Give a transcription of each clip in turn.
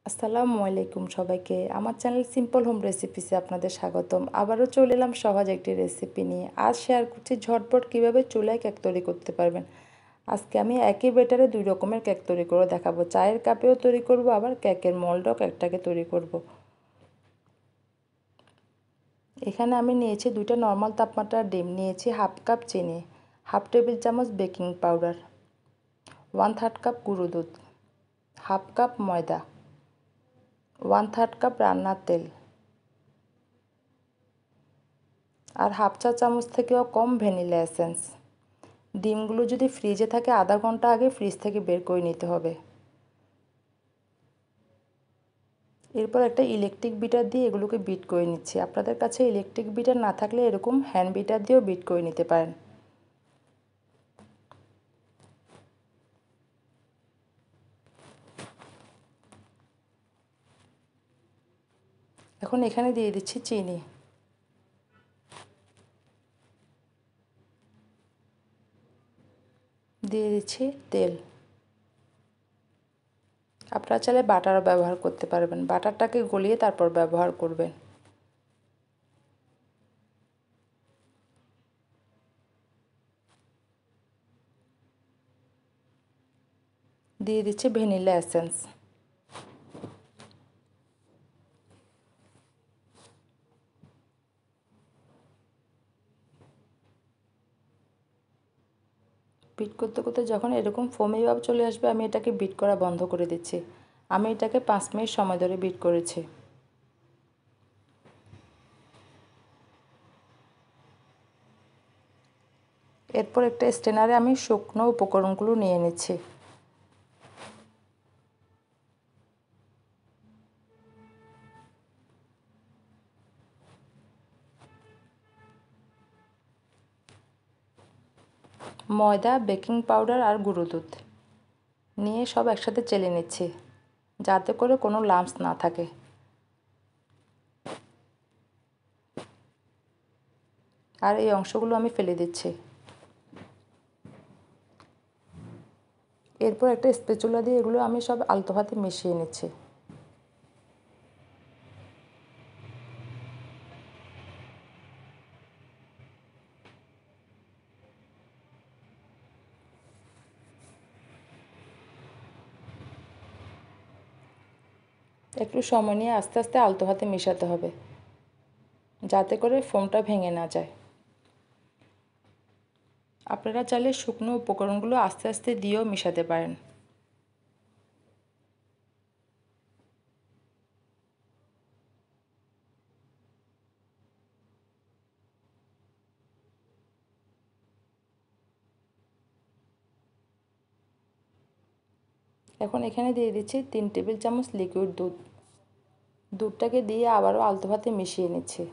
আসসালামু আলাইকুম সবাইকে। আমার চ্যানেল সিম্পল হোম রেসিপিসে আপনাদের স্বাগতম। আবারও চলে এলাম সহজ একটি রেসিপি নিয়ে। আজ শেয়ার করছি ঝটপট কিভাবে চুলায় কেক তৈরি করতে পারবেন। আজকে আমি একই ব্যাটারে 2 রকমের কেক তৈরি করে দেখাবো। চায়ের কাপেও তৈরি করব, আবার কেকের মোল্ডও কেকটাকে তৈরি করব। এখানে আমি নিয়েছি 2টা নর্মাল তাপমাত্রার ডিম, নিয়েছি হাফ কাপ চিনি, হাফ টেবিল চামচ বেকিং পাউডার, 1/3 কাপ গুঁড়ো দুধ, হাফ কাপ ময়দা, 1/3 কাপ রান্নার তেল আর হাফ চা চামচ থেকেও কম ভ্যানিলা এসেন্স। ডিমগুলো যদি ফ্রিজে থাকে আধা ঘন্টা আগে ফ্রিজ থেকে বের করে নিতে হবে। এরপর একটা ইলেকট্রিক বিটার দিয়ে এগুলোকে বিট করে নিচ্ছি। আপনাদের কাছে ইলেকট্রিক বিটার না থাকলে এরকম হ্যান্ড বিটার দিয়েও বিট করে নিতে পারেন। এখন এখানে দিয়ে দিচ্ছি চিনি, দিয়ে দিচ্ছি তেল। আপনারা চাইলে বাটারও ব্যবহার করতে পারবেন। বাটারটাকে গলিয়ে তারপর ব্যবহার করবেন। দিয়ে দিচ্ছি ভ্যানিলা এসেন্স। বিট করতে করতে যখন এরকম ফোমি ভাব চলে আসবে আমি এটাকে বিট করা বন্ধ করে দিচ্ছি। আমি এটাকে 5 মিনিট সময় ধরে বিট করেছি। এরপর একটা স্ট্রেনারে আমি শুকনো উপকরণগুলো নিয়ে নিচ্ছি। ময়দা, বেকিং পাউডার আর গুঁড়ো দুধ নিয়ে সব একসাথে চেলে নিচ্ছি, যাতে করে কোনো লাম্পস না থাকে। আর এই অংশগুলো আমি ফেলে দিচ্ছি। এরপর একটা স্প্যাচুলা দিয়ে এগুলো আমি সব আলতো হাতে মিশিয়ে নিচ্ছি। একটু সময় নিয়ে আস্তে আস্তে আলতো হাতে মেশাতে হবে, যাতে করে ফোমটা ভেঙে না যায়। আপনারা চাইলে শুকনো উপকরণগুলো আস্তে আস্তে দিয়েও মেশাতে পারেন। এখন এখানে দিয়ে দিচ্ছি 3 টেবিল চামচ লিকুইড দুধ। দুধটাকে দিয়ে আবারও আলতো হাতে মিশিয়ে নিচ্ছি।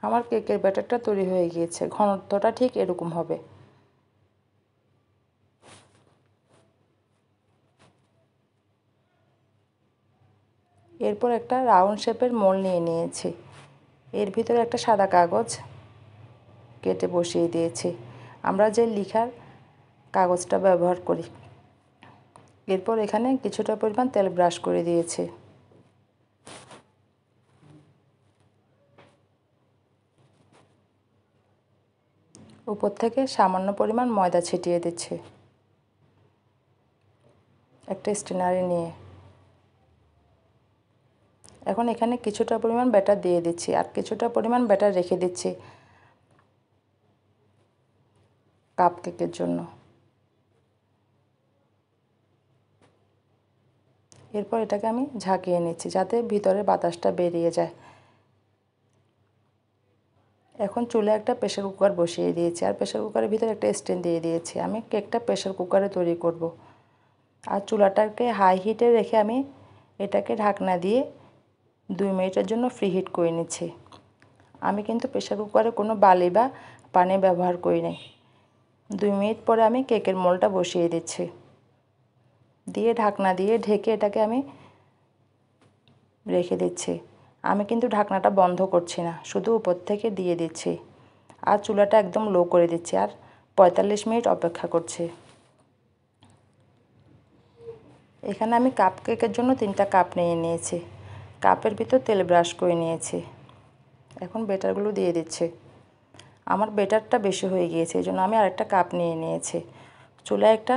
আমার কেকের ব্যাটারটা তৈরি হয়ে গিয়েছে। ঘনত্বটা ঠিক এরকম হবে। এরপর একটা রাউন্ড শেপের মোল্ড নিয়ে নিয়েছি। এর ভিতরে একটা সাদা কাগজ কেটে বসিয়ে দিয়েছি। আমরা যে লিখার কাগজটা ব্যবহার করি। এরপর এখানে কিছুটা পরিমাণ তেল ব্রাশ করে দিয়েছি। উপর থেকে সামান্য পরিমাণ ময়দা ছিটিয়ে দিচ্ছি একটা স্ট্রেনারে নিয়ে। এখন এখানে কিছুটা পরিমাণ ব্যাটার দিয়ে দিচ্ছি আর কিছুটা পরিমাণ ব্যাটার রেখে দিচ্ছি কাপ কেকের জন্য। এরপর এটাকে আমি ঝাঁকিয়ে নিচ্ছি যাতে ভিতরে বাতাসটা বেরিয়ে যায়। এখন চুলে একটা প্রেসার কুকার বসিয়ে দিয়েছি আর প্রেসার কুকারের ভিতরে একটা স্ট্যান্ড দিয়ে দিয়েছি। আমি কেকটা প্রেসার কুকারে তৈরি করব। আর চুলাটাকে হাই হিটে রেখে আমি এটাকে ঢাকনা দিয়ে 2 মিনিটের জন্য ফ্রি হিট করে নিচ্ছি। আমি কিন্তু প্রেসার কুকারে কোনো বালি বা পানি ব্যবহার করি নাই। 2 মিনিট পরে আমি কেকের মোল্ডটা বসিয়ে দিচ্ছি। দিয়ে ঢাকনা দিয়ে ঢেকে এটাকে আমি রেখে দিচ্ছি। আমি কিন্তু ঢাকনাটা বন্ধ করছি না, শুধু উপর থেকে দিয়ে দিচ্ছি আর চুলাটা একদম লো করে দিচ্ছি আর 45 মিনিট অপেক্ষা করছি। এখানে আমি কাপ কেকের জন্য 3টা কাপ নিয়ে নিয়েছি। কাপের ভিতর তেল ব্রাশ করে নিয়েছি। এখন বেটারগুলো দিয়ে দিচ্ছি। আমার বেটারটা বেশি হয়ে গিয়েছে, এই জন্য আমি আরেকটা কাপ নিয়ে নিয়েছি। চুলায় একটা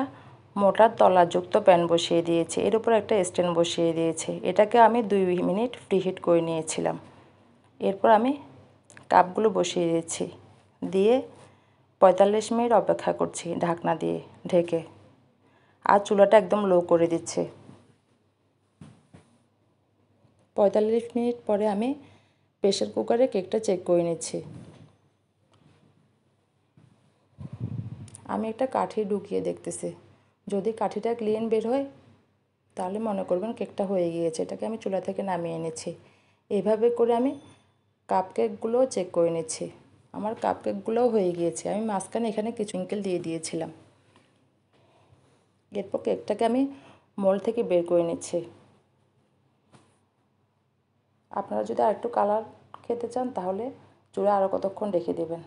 মোটা তলাযুক্ত প্যান বসিয়ে দিয়েছি, এর উপর একটা স্ট্যান্ড বসিয়ে দিয়েছি। এটাকে আমি 2 মিনিট প্রিহিট করে নিয়েছিলাম। এরপর আমি কাপগুলো বসিয়ে দিয়েছি, দিয়ে 45 মিনিট অপেক্ষা করছি ঢাকনা দিয়ে ঢেকে, আর চুলাটা একদম লো করে দিচ্ছি। 45 মিনিট পরে আমি প্রেসার কুকারে কেকটা চেক করে নিচ্ছি। আমি একটা কাঠি ঢুকিয়ে দেখতেছি, যদি কাঠিটা ক্লিন বের হয় তাহলে মনে করবেন কেকটা হয়ে গিয়েছে। এটাকে আমি চুলা থেকে নামিয়ে এনেছি। এইভাবে করে আমি কাপকেকগুলোও চেক করে নিচ্ছি। আমার কাপকেকগুলোও হয়ে গিয়েছে। আমি মাঝখানে এখানে কিছু স্প্রিঙ্কেল দিয়ে দিয়েছিলাম। এরপর কেকটাকে আমি মোল্ড থেকে বের করে নিচ্ছি। আপনারা যদি আরেকটু কালার খেতে চান তাহলে চুলা আরও কতক্ষণ রেখে দেবেন।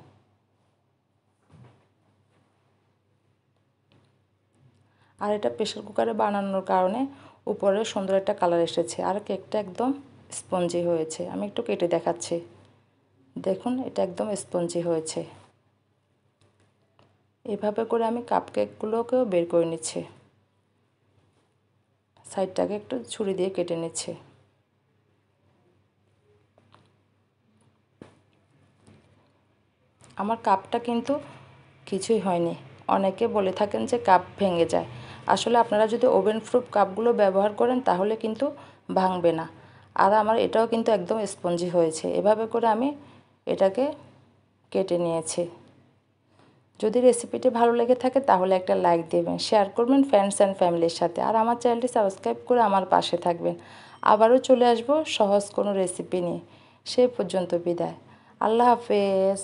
আর এটা প্রেসার কুকারে বানানোর কারণে উপরে সুন্দর একটা কালার এসেছে আর কেকটা একদম স্পঞ্জি হয়েছে। আমি একটু কেটে দেখাচ্ছি, দেখুন এটা একদম স্পঞ্জি হয়েছে। এভাবে করে আমি কাপকেকগুলোকেও বের করে নিচ্ছি, সাইডটাকে একটু ছুরি দিয়ে কেটে নিচ্ছি। আমার কাপটা কিন্তু কিছুই হয়নি। অনেকে বলে থাকেন যে কাপ ভেঙে যায়, আসলে আপনারা যদি ওভেন প্রুফ কাপগুলো ব্যবহার করেন তাহলে কিন্তু ভাঙবে না। আর আমার এটাও কিন্তু একদম স্পঞ্জি হয়েছে। এভাবে করে আমি এটাকে কেটে নিয়েছি। যদি রেসিপিটি ভালো লেগে থাকে তাহলে একটা লাইক দেবেন, শেয়ার করবেন ফ্রেন্ডস অ্যান্ড ফ্যামিলির সাথে, আর আমার চ্যানেলটি সাবস্ক্রাইব করে আমার পাশে থাকবেন। আবারও চলে আসবো সহজ কোনো রেসিপি নিয়ে। সেই পর্যন্ত বিদায়। আল্লাহ হাফেজ।